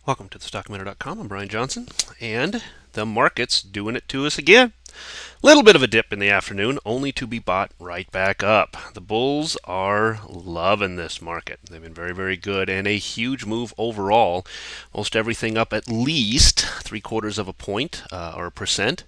Welcome to thestockminer.com. I'm Brian Johnson, and the market's doing it to us again. Little bit of a dip in the afternoon, only to be bought right back up. The bulls are loving this market. They've been very, very good, and a huge move overall. Most everything up at least 3/4 of a point or a percent.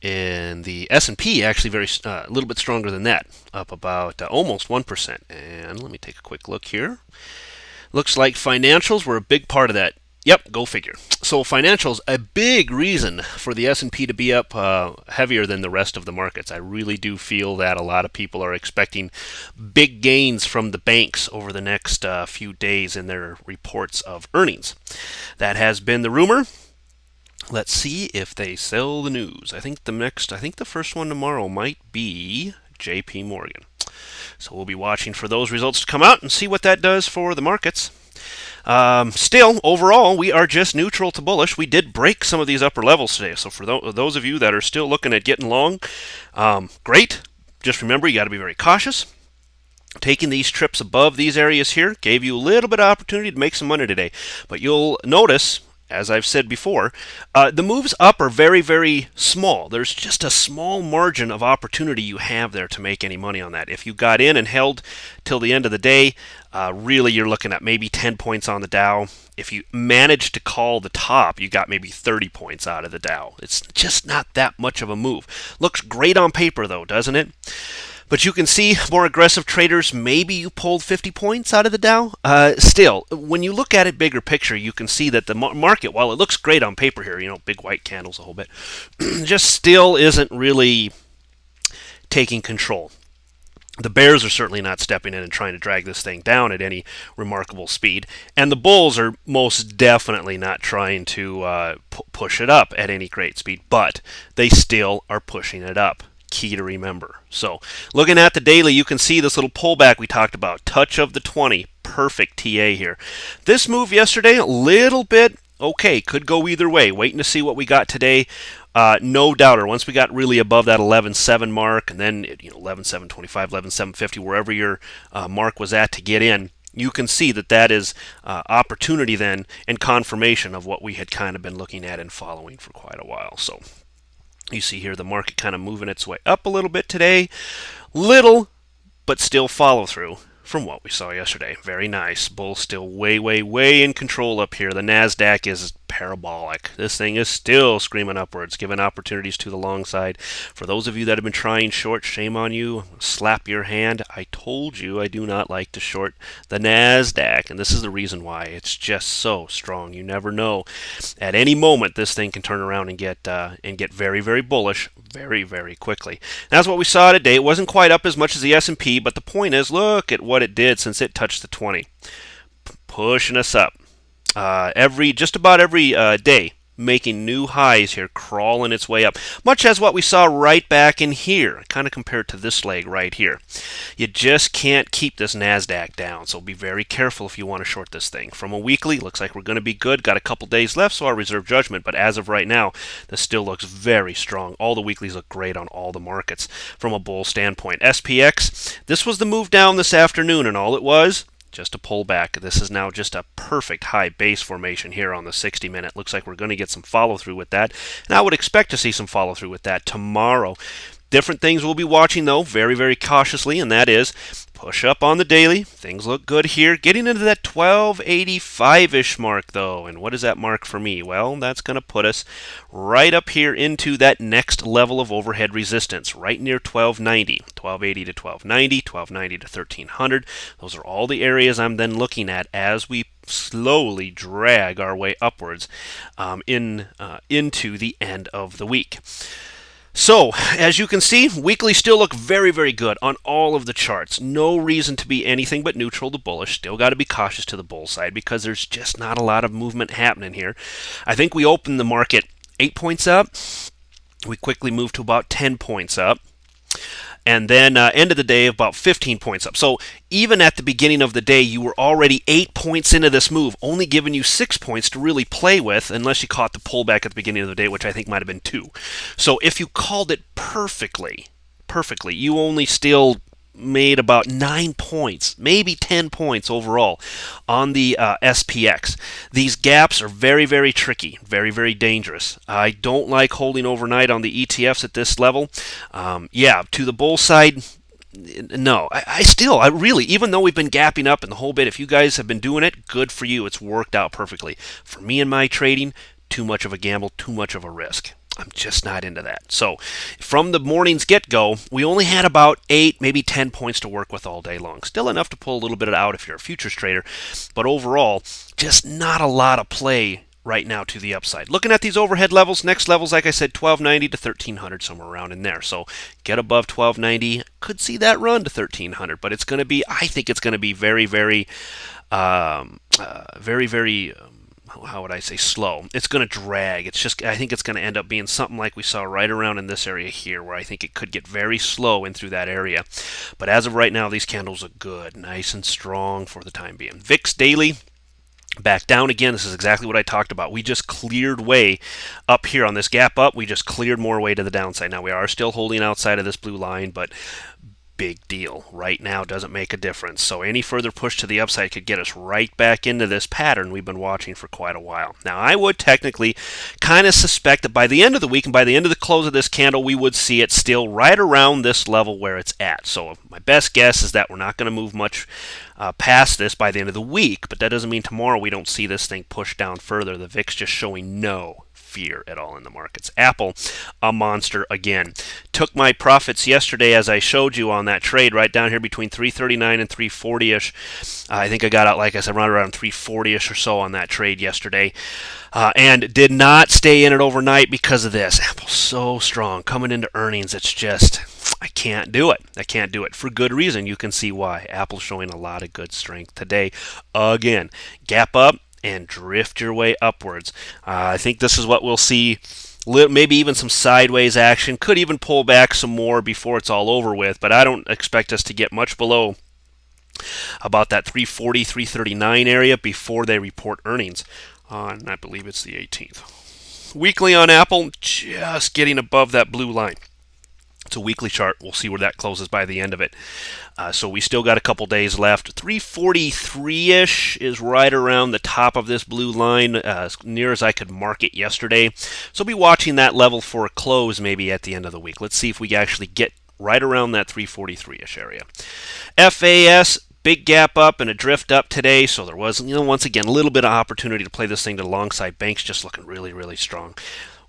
And the S&P actually a little bit stronger than that, up about almost 1%. And let me take a quick look here. Looks like financials were a big part of that. Yep, go figure. So financials, a big reason for the S&P to be up heavier than the rest of the markets. I really do feel that a lot of people are expecting big gains from the banks over the next few days in their reports of earnings. That has been the rumor. Let's see if they sell the news. I think the first one tomorrow might be JP Morgan. So we'll be watching for those results to come out and see what that does for the markets. Still, overall, we are just neutral to bullish. We did break some of these upper levels today. So for those of you that are still looking at getting long, great. Just remember, you got to be very cautious. Taking these trips above these areas here gave you a little bit of opportunity to make some money today. But you'll notice, as I've said before, the moves up are very, very small. There's just a small margin of opportunity you have there to make any money on that. If you got in and held till the end of the day, really you're looking at maybe 10 points on the Dow. If you manage to call the top, you got maybe 30 points out of the Dow. It's just not that much of a move. Looks great on paper though, doesn't it? But you can see more aggressive traders, maybe you pulled 50 points out of the Dow. Still, when you look at it bigger picture, you can see that the market, while it looks great on paper here, big white candles a whole bit, just still isn't really taking control. The bears are certainly not stepping in and trying to drag this thing down at any remarkable speed. And the bulls are most definitely not trying to push it up at any great speed, but they still are pushing it up. Key to remember. So looking at the daily, you can see this little pullback we talked about. Touch of the 20. Perfect TA here. This move yesterday, a little bit okay. Could go either way. Waiting to see what we got today. No doubter. Once we got really above that 11.7 mark, and then 11.725, 11.750, wherever your mark was at to get in, you can see that is opportunity then and confirmation of what we had kind of been looking at and following for quite a while. So you see here the market kind of moving its way up a little bit today. Little, but still follow through from what we saw yesterday. Very nice. Bulls still way, way, way in control up here. The NASDAQ is parabolic. This thing is still screaming upwards, giving opportunities to the long side. For those of you that have been trying short, shame on you. Slap your hand. I told you I do not like to short the NASDAQ, and this is the reason why. It's just so strong. You never know. At any moment, this thing can turn around and get very, very bullish very, very quickly. And that's what we saw today. It wasn't quite up as much as the S&P, but the point is, look at what it did since it touched the 20. Pushing us up. Just about every day, making new highs here, crawling its way up, much as what we saw right back in here, kind of compared to this leg right here. You just can't keep this NASDAQ down, so be very careful if you want to short this thing. From a weekly, looks like we're going to be good. Got a couple days left, so I'll reserve judgment, but as of right now, this still looks very strong. All the weeklies look great on all the markets from a bull standpoint. SPX, this was the move down this afternoon, and all it was, just a pullback. This is now just a perfect high base formation here on the 60-minute. Looks like we're going to get some follow-through with that, and I would expect to see some follow-through with that tomorrow. Different things we'll be watching, though, very, very cautiously, and that is push up on the daily. Things look good here. Getting into that 1285-ish mark, though. And what is that mark for me? Well, that's going to put us right up here into that next level of overhead resistance, right near 1290. 1280 to 1290, 1290 to 1300. Those are all the areas I'm then looking at as we slowly drag our way upwards into the end of the week. So, as you can see, weekly still look very, very good on all of the charts. No reason to be anything but neutral to bullish. Still got to be cautious to the bull side because there's just not a lot of movement happening here. I think we opened the market 8 points up. We quickly moved to about 10 points up. And then end of the day about 15 points up. So even at the beginning of the day, you were already 8 points into this move, only giving you 6 points to really play with, unless you caught the pullback at the beginning of the day, which I think might have been 2. So if you called it perfectly, you only still made about 9 points, maybe 10 points overall on the SPX. These gaps are very, very tricky, very, very dangerous. I don't like holding overnight on the ETFs at this level. Yeah, to the bull side, no, I really, even though we've been gapping up and the whole bit, if you guys have been doing it, good for you. It's worked out perfectly. For me and my trading, too much of a gamble, too much of a risk. I'm just not into that. So, from the morning's get-go, we only had about 8, maybe 10 points to work with all day long. Still enough to pull a little bit out if you're a futures trader, but overall, just not a lot of play right now to the upside. Looking at these overhead levels, next levels, like I said, 1290 to 1300, somewhere around in there. So get above 1290, could see that run to 1300, but it's going to be, I think it's going to be very, very, how would I say, slow. It's going to drag. It's just, I think it's going to end up being something like we saw right around in this area here, where I think it could get very slow in through that area. But as of right now, these candles look good, nice and strong for the time being. VIX daily, back down again. This is exactly what I talked about. We just cleared way up here on this gap up. We just cleared more way to the downside. Now we are still holding outside of this blue line, but big deal. Right now doesn't make a difference. So any further push to the upside could get us right back into this pattern we've been watching for quite a while. Now I would technically kind of suspect that by the end of the week and by the end of the close of this candle, we would see it still right around this level where it's at. So my best guess is that we're not going to move much past this by the end of the week, but that doesn't mean tomorrow we don't see this thing push down further. The VIX just showing no fear at all in the markets. Apple, a monster again. Took my profits yesterday, as I showed you on that trade, right down here between 339 and 340-ish. I think I got out, like I said, around 340-ish or so on that trade yesterday. And did not stay in it overnight because of this. Apple's so strong. Coming into earnings, it's just, I can't do it. I can't do it. For good reason. You can see why. Apple's showing a lot of good strength today. Again, gap up and drift your way upwards. I think this is what we'll see. Maybe even some sideways action. Could even pull back some more before it's all over with. But I don't expect us to get much below about that 340, 339 area before they report earnings on, I believe it's the 18th. Weekly on Apple, just getting above that blue line. It's a weekly chart. We'll see where that closes by the end of it. So we still got a couple days left. 343-ish is right around the top of this blue line, as near as I could mark it yesterday. So I'll be watching that level for a close maybe at the end of the week. Let's see if we actually get right around that 343-ish area. FAS, big gap up and a drift up today, so there was, once again, a little bit of opportunity to play this thing to the long side. Banks just looking really, really strong.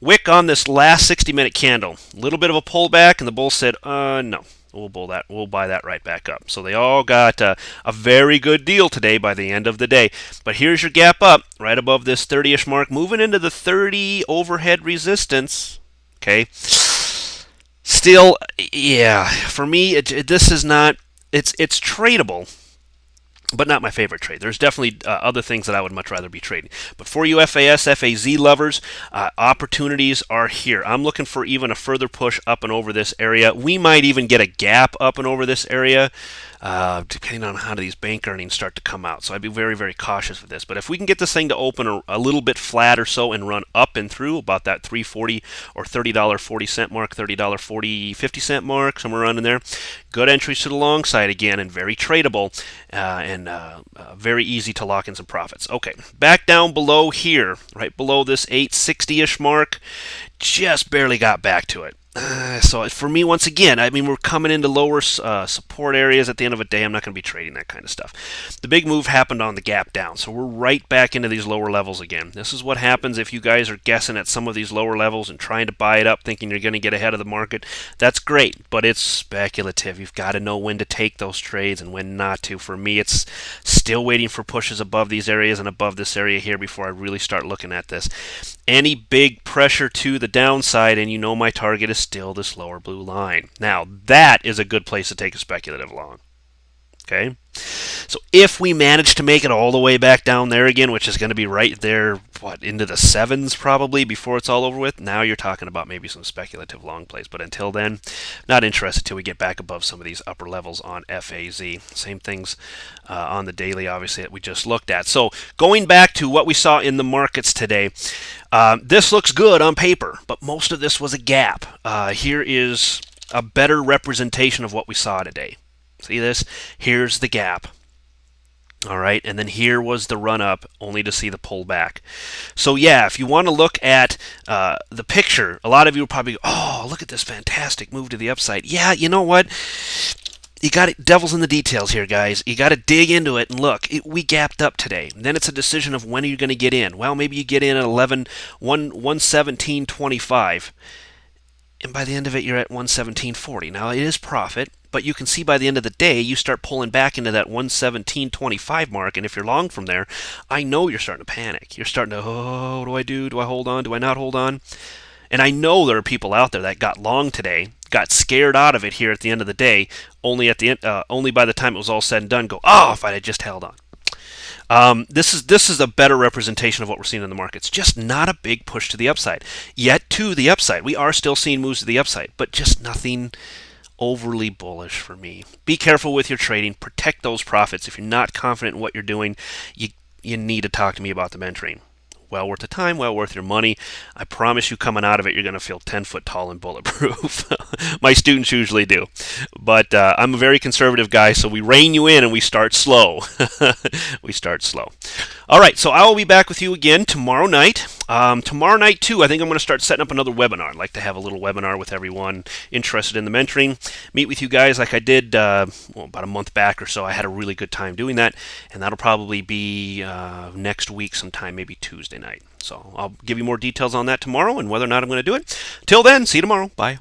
Wick on this last 60-minute candle, a little bit of a pullback, and the bull said, no, we'll buy that right back up. So they all got a very good deal today by the end of the day. But here's your gap up, right above this 30-ish mark, moving into the 30 overhead resistance. Okay. Still, yeah, for me, this is not, it's tradable, but not my favorite trade. There's definitely other things that I would much rather be trading. But for you FAS, FAZ lovers, opportunities are here. I'm looking for even a further push up and over this area. We might even get a gap up and over this area, depending on how these bank earnings start to come out. So I'd be very, very cautious with this. But if we can get this thing to open a little bit flat or so and run up and through about that $3.40 or $30.40 mark, $30.40, 50-cent mark, somewhere around in there, good entries to the long side again, and very tradable, and very easy to lock in some profits. Okay, back down below here, right below this 860-ish mark, just barely got back to it. So for me, once again, I mean, we're coming into lower support areas at the end of a day. I'm not going to be trading that kind of stuff. The big move happened on the gap down, so we're right back into these lower levels again. This is what happens if you guys are guessing at some of these lower levels and trying to buy it up thinking you're going to get ahead of the market. That's great, but it's speculative. You've got to know when to take those trades and when not to. For me, it's still waiting for pushes above these areas and above this area here before I really start looking at this. Any big pressure to the downside, and you know my target is still this lower blue line. Now, that is a good place to take a speculative long. Okay? So if we manage to make it all the way back down there again, which is going to be right there, into the 7s probably before it's all over with, now you're talking about maybe some speculative long plays. But until then, not interested till we get back above some of these upper levels on FAZ. Same things on the daily, obviously, that we just looked at. So going back to what we saw in the markets today, this looks good on paper, but most of this was a gap. Here is a better representation of what we saw today. See this? Here's the gap. All right, and then here was the run up, only to see the pullback. So yeah, if you want to look at the picture, a lot of you will probably go, "Oh, look at this fantastic move to the upside." Yeah, you know what? You got it. Devil's in the details here, guys. You got to dig into it and look. We gapped up today. And then it's a decision of when are you going to get in. Well, maybe you get in at 117.25. And by the end of it, you're at 117.40. Now, it is profit, but you can see by the end of the day, you start pulling back into that 117.25 mark. And if you're long from there, I know you're starting to panic. You're starting to, oh, what do I do? Do I hold on? Do I not hold on? And I know there are people out there that got long today, got scared out of it here at the end of the day, only at the end, only by the time it was all said and done, go, oh, if I had just held on. This is a better representation of what we're seeing in the markets. Just not a big push to the upside. Yet to the upside. We are still seeing moves to the upside, but just nothing overly bullish for me. Be careful with your trading. Protect those profits. If you're not confident in what you're doing, you need to talk to me about the mentoring. Well worth the time, well worth your money. I promise you coming out of it, you're going to feel 10 foot tall and bulletproof. My students usually do. But I'm a very conservative guy, so we rein you in and we start slow. We start slow. All right, so I will be back with you again tomorrow night. Tomorrow night, too, I think I'm going to start setting up another webinar. I'd like to have a little webinar with everyone interested in the mentoring. Meet with you guys like I did about a month back or so. I had a really good time doing that, and that'll probably be next week sometime, maybe Tuesday night. So I'll give you more details on that tomorrow and whether or not I'm going to do it. Till then, see you tomorrow. Bye.